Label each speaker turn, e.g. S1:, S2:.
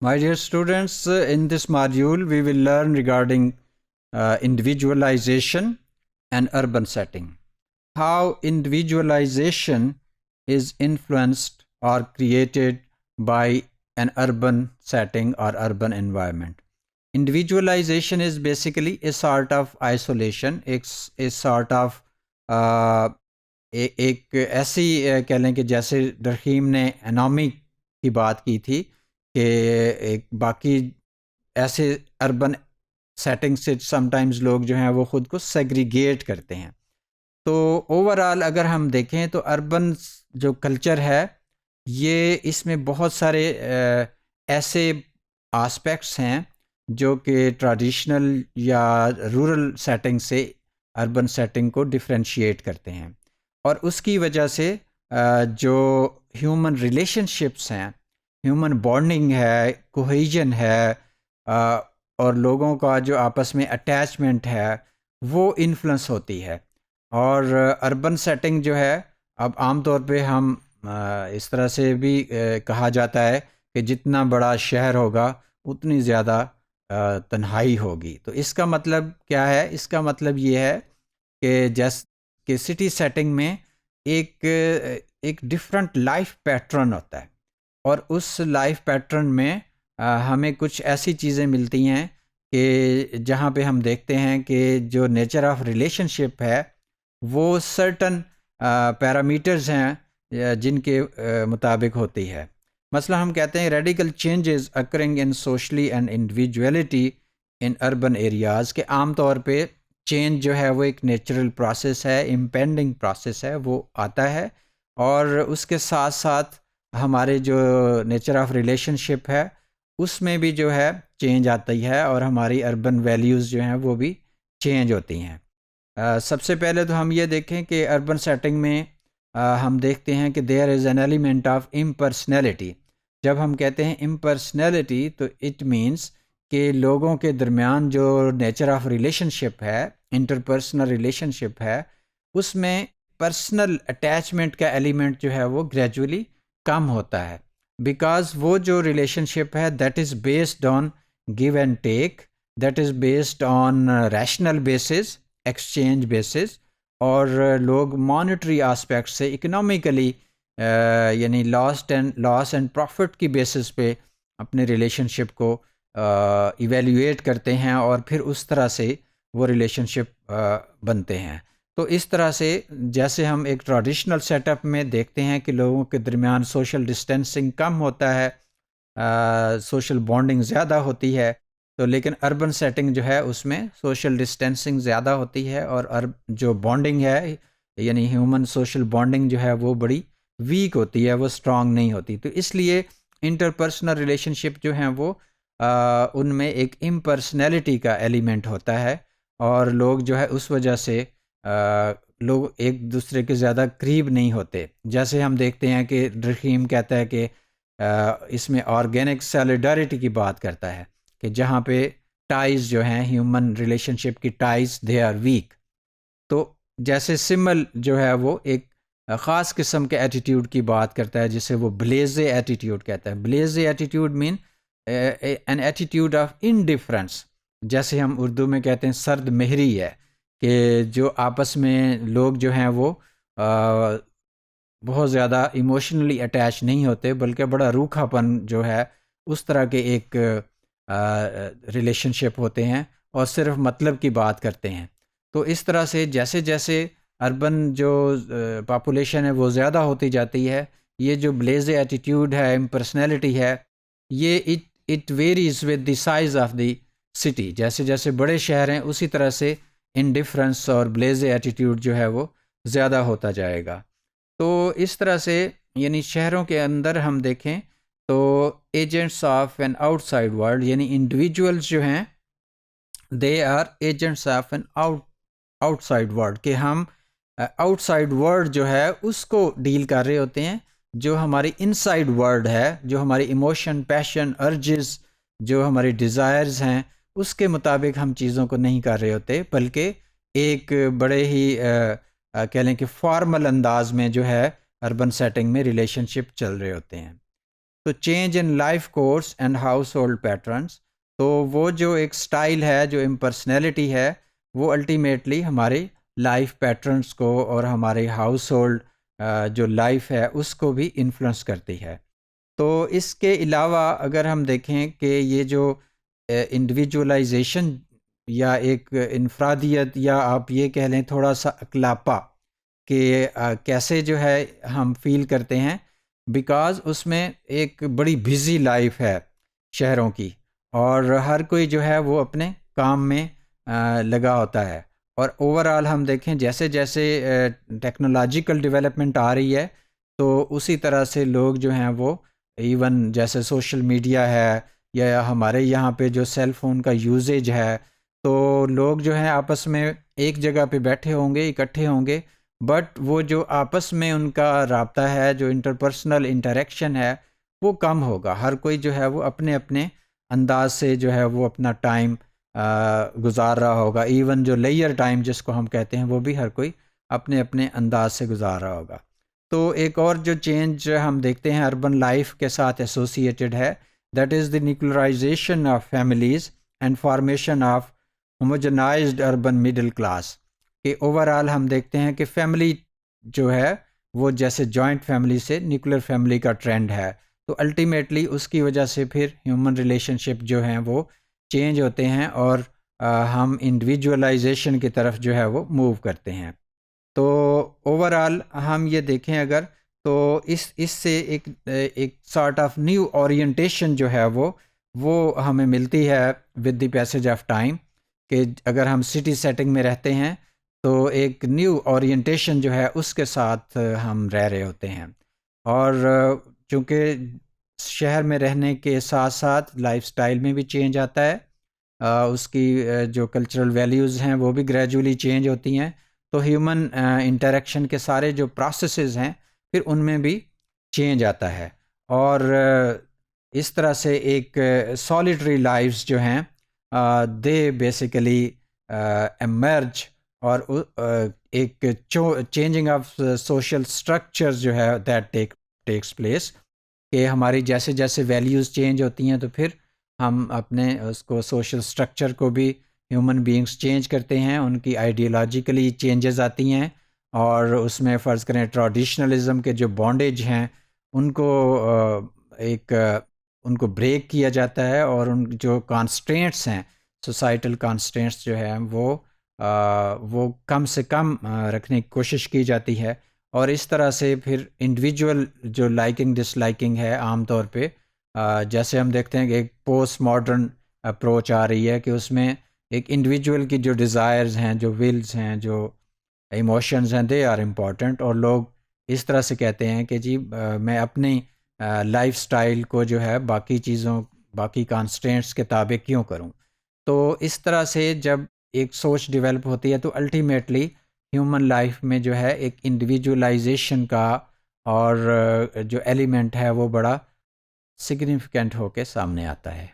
S1: My dear students, in this module we will learn regarding individualization and urban setting. How individualization is influenced or created by an urban setting or urban environment. Individualization is basically a sort of isolation, it's a sort of ایک ایسی کہہ لیں کہ جیسے رحیم نے انامی کی بات کی تھی کہ ایک باقی ایسے اربن سیٹنگ سے سم ٹائمز لوگ جو ہیں وہ خود کو سیگریگیٹ کرتے ہیں. تو اوور آل اگر ہم دیکھیں تو اربن جو کلچر ہے یہ اس میں بہت سارے ایسے آسپیکٹس ہیں جو کہ ٹریڈیشنل یا رورل سیٹنگ سے اربن سیٹنگ کو ڈفرینشیٹ کرتے ہیں، اور اس کی وجہ سے جو ہیومن ریلیشن شپس ہیں، ہیومن بانڈنگ ہے، کوہیجن ہے، اور لوگوں کا جو آپس میں اٹیچمنٹ ہے وہ انفلوئنس ہوتی ہے. اور اربن سیٹنگ جو ہے، اب عام طور پہ ہم اس طرح سے بھی کہا جاتا ہے کہ جتنا بڑا شہر ہوگا اتنی زیادہ تنہائی ہوگی. تو اس کا مطلب کیا ہے؟ اس کا مطلب یہ ہے کہ جیسے کہ سٹی سیٹنگ میں ایک ڈفرینٹ لائف پیٹرن ہوتا ہے، اور اس لائف پیٹرن میں ہمیں کچھ ایسی چیزیں ملتی ہیں کہ جہاں پہ ہم دیکھتے ہیں کہ جو نیچر آف ریلیشن شپ ہے وہ سرٹن پیرامیٹرز ہیں جن کے مطابق ہوتی ہے. مثلا ہم کہتے ہیں radical changes occurring in socially and individuality in urban areas, کہ عام طور پہ چینج جو ہے وہ ایک نیچرل پروسیس ہے، امپینڈنگ پروسیس ہے، وہ آتا ہے، اور اس کے ساتھ ساتھ ہمارے جو نیچر آف ریلیشن شپ ہے اس میں بھی جو ہے چینج آتی ہے، اور ہماری اربن ویلیوز جو ہیں وہ بھی چینج ہوتی ہیں. سب سے پہلے تو ہم یہ دیکھیں کہ اربن سیٹنگ میں ہم دیکھتے ہیں کہ دیر از این ایلیمنٹ آف امپرسنیلٹی. جب ہم کہتے ہیں امپرسنیلٹی تو اٹ مینس کہ لوگوں کے درمیان جو نیچر آف ریلیشن شپ ہے، انٹرپرسنل ریلیشن شپ ہے، اس میں پرسنل اٹیچمنٹ کا ایلیمنٹ جو ہے وہ گریجولی کم ہوتا ہے، بیکاز وہ جو ریلیشن شپ ہے that is based on give and take, that is based on rational bases, exchange bases, اور لوگ مانیٹری آسپیکٹ سے اکنامیکلی یعنی لاس اینڈ پروفٹ کی بیسس پہ اپنے ریلیشن شپ کو ایویلیویٹ کرتے ہیں، اور پھر اس طرح سے وہ ریلیشن شپ بنتے ہیں. تو اس طرح سے جیسے ہم ایک ٹریڈیشنل سیٹ اپ میں دیکھتے ہیں کہ لوگوں کے درمیان سوشل ڈسٹینسنگ کم ہوتا ہے، سوشل بانڈنگ زیادہ ہوتی ہے، تو لیکن اربن سیٹنگ جو ہے اس میں سوشل ڈسٹینسنگ زیادہ ہوتی ہے، اور جو بانڈنگ ہے یعنی ہیومن سوشل بانڈنگ جو ہے وہ بڑی ویک ہوتی ہے، وہ اسٹرانگ نہیں ہوتی. تو اس لیے انٹرپرسنل ریلیشن شپ جو ہیں وہ ان میں ایک امپرسنیلٹی کا ایلیمنٹ ہوتا ہے، اور لوگ جو ہے اس وجہ سے لوگ ایک دوسرے کے زیادہ قریب نہیں ہوتے. جیسے ہم دیکھتے ہیں کہ رحیم کہتا ہے کہ اس میں آرگینک سیلیڈریٹی کی بات کرتا ہے کہ جہاں پہ ٹائز جو ہیں ہیومن ریلیشن شپ کی ٹائز دے آر ویک. تو جیسے سمل جو ہے وہ ایک خاص قسم کے ایٹیٹیوڈ کی بات کرتا ہے جسے وہ بلیزے ایٹیٹیوڈ کہتا ہے. Blasé attitude mean an attitude of indifference, جیسے ہم اردو میں کہتے ہیں سرد مہری ہے، کہ جو آپس میں لوگ جو ہیں وہ بہت زیادہ ایموشنلی اٹیچ نہیں ہوتے، بلکہ بڑا روکھا پن جو ہے اس طرح کے ایک ریلیشن شپ ہوتے ہیں، اور صرف مطلب کی بات کرتے ہیں. تو اس طرح سے جیسے جیسے اربن جو پاپولیشن ہے وہ زیادہ ہوتی جاتی ہے، یہ جو بلیزے ایٹیٹیوڈ ہے، امپرسنیلٹی ہے، یہ it varies with the size of the city. جیسے جیسے بڑے شہر ہیں اسی طرح سے انڈیفرنس اور بلیزے ایٹیٹیوڈ جو ہے وہ زیادہ ہوتا جائے گا. تو اس طرح سے یعنی شہروں کے اندر ہم دیکھیں تو agents of an outside world, یعنی انڈیویجولز جو ہیں they are agents of an outside world, کہ ہم آؤٹ سائڈ ورلڈ جو ہے اس کو ڈیل کر رہے ہوتے ہیں. جو ہماری ان سائڈ ورلڈ ہے، جو ہماری ایموشن، پیشن، ارجز، جو ہماری ڈیزائرز ہیں، اس کے مطابق ہم چیزوں کو نہیں کر رہے ہوتے، بلکہ ایک بڑے ہی کہہ لیں کہ فارمل انداز میں جو ہے اربن سیٹنگ میں ریلیشن شپ چل رہے ہوتے ہیں. تو change in life course and house hold patterns, تو وہ جو ایک سٹائل ہے، جو امپرسنالٹی ہے، وہ الٹیمیٹلی ہمارے لائف پیٹرنس کو اور ہمارے ہاؤس ہولڈ جو لائف ہے اس کو بھی انفلوئنس کرتی ہے۔ تو اس کے علاوہ اگر ہم دیکھیں کہ یہ جو انڈیویجولائزیشن یا ایک انفرادیت، یا آپ یہ کہہ لیں تھوڑا سا اکلاپا، کہ کیسے جو ہے ہم فیل کرتے ہیں، بیکاز اس میں ایک بڑی بزی لائف ہے شہروں کی، اور ہر کوئی جو ہے وہ اپنے کام میں لگا ہوتا ہے، اور اوورآل ہم دیکھیں جیسے جیسے ٹیکنالوجیکل ڈیولپمنٹ آ رہی ہے، تو اسی طرح سے لوگ جو ہیں وہ ایون جیسے سوشل میڈیا ہے، یا ہمارے یہاں پہ جو سیل فون کا یوزیج ہے، تو لوگ جو ہیں آپس میں ایک جگہ پہ بیٹھے ہوں گے، اکٹھے ہوں گے، بٹ وہ جو آپس میں ان کا رابطہ ہے، جو انٹرپرسنل انٹریکشن ہے، وہ کم ہوگا۔ ہر کوئی جو ہے وہ اپنے اپنے انداز سے جو ہے وہ اپنا ٹائم گزار رہا ہوگا، ایون جو لیئر ٹائم جس کو ہم کہتے ہیں، وہ بھی ہر کوئی اپنے اپنے انداز سے گزار رہا ہوگا۔ تو ایک اور جو چینج ہم دیکھتے ہیں اربن لائف کے ساتھ ایسوسیٹڈ ہے، that is the nuclearization of families and formation of homogenized urban middle class, کہ اوورآل ہم دیکھتے ہیں کہ فیملی جو ہے وہ جیسے جوائنٹ فیملی سے نیوکلیر فیملی کا ٹرینڈ ہے، تو الٹیمیٹلی اس کی وجہ سے پھر ہیومن ریلیشن شپ جو ہیں وہ چینج ہوتے ہیں، اور ہم انڈیویجولائزیشن کی طرف جو ہے وہ موو کرتے ہیں۔ تو اوورآل ہم یہ دیکھیں اگر، تو اس سے ایک سارٹ آف نیو اورینٹیشن جو ہے وہ ہمیں ملتی ہے with the passage of time, کہ اگر ہم سٹی سیٹنگ میں رہتے ہیں تو ایک نیو اورینٹیشن جو ہے اس کے ساتھ ہم رہ رہے ہوتے ہیں، اور چونکہ شہر میں رہنے کے ساتھ ساتھ لائف سٹائل میں بھی چینج آتا ہے، اس کی جو کلچرل ویلیوز ہیں وہ بھی گریجولی چینج ہوتی ہیں، تو ہیومن انٹریکشن کے سارے جو پروسیسز ہیں پھر ان میں بھی چینج آتا ہے، اور اس طرح سے ایک سولیٹری لائفز جو ہیں دے بیسیکلی ایمرج، اور ایک چینجنگ آف سوشل اسٹرکچرز جو ہے دیٹ ٹیکس پلیس، کہ ہماری جیسے جیسے ویلیوز چینج ہوتی ہیں تو پھر ہم اپنے اس کو سوشل اسٹرکچر کو بھی ہیومن بینگز چینج کرتے ہیں، ان کی آئیڈیالوجیکلی چینجز آتی ہیں، اور اس میں فرض کریں ٹریڈیشنلزم کے جو بانڈیج ہیں ان کو ان کو بریک کیا جاتا ہے، اور ان جو کانسٹرینٹس ہیں، سوسائٹل کانسٹرینٹس جو ہیں وہ کم سے کم رکھنے کی کوشش کی جاتی ہے، اور اس طرح سے پھر انڈیویجول جو لائکنگ ڈس لائکنگ ہے عام طور پہ، جیسے ہم دیکھتے ہیں کہ ایک پوسٹ ماڈرن اپروچ آ رہی ہے کہ اس میں ایک انڈیویجول کی جو ڈیزائرز ہیں، جو ولز ہیں، جو ایموشنز ہیں، دے آر امپورٹنٹ، اور لوگ اس طرح سے کہتے ہیں کہ جی میں اپنی لائف سٹائل کو جو ہے باقی کانسٹرینٹس کے تابع کیوں کروں۔ تو اس طرح سے جب ایک سوچ ڈیولپ ہوتی ہے تو الٹیمیٹلی ہیومن لائف میں جو ہے ایک انڈیویجولائزیشن کا اور جو ایلیمنٹ ہے وہ بڑا سگنیفیکنٹ ہو کے سامنے آتا ہے۔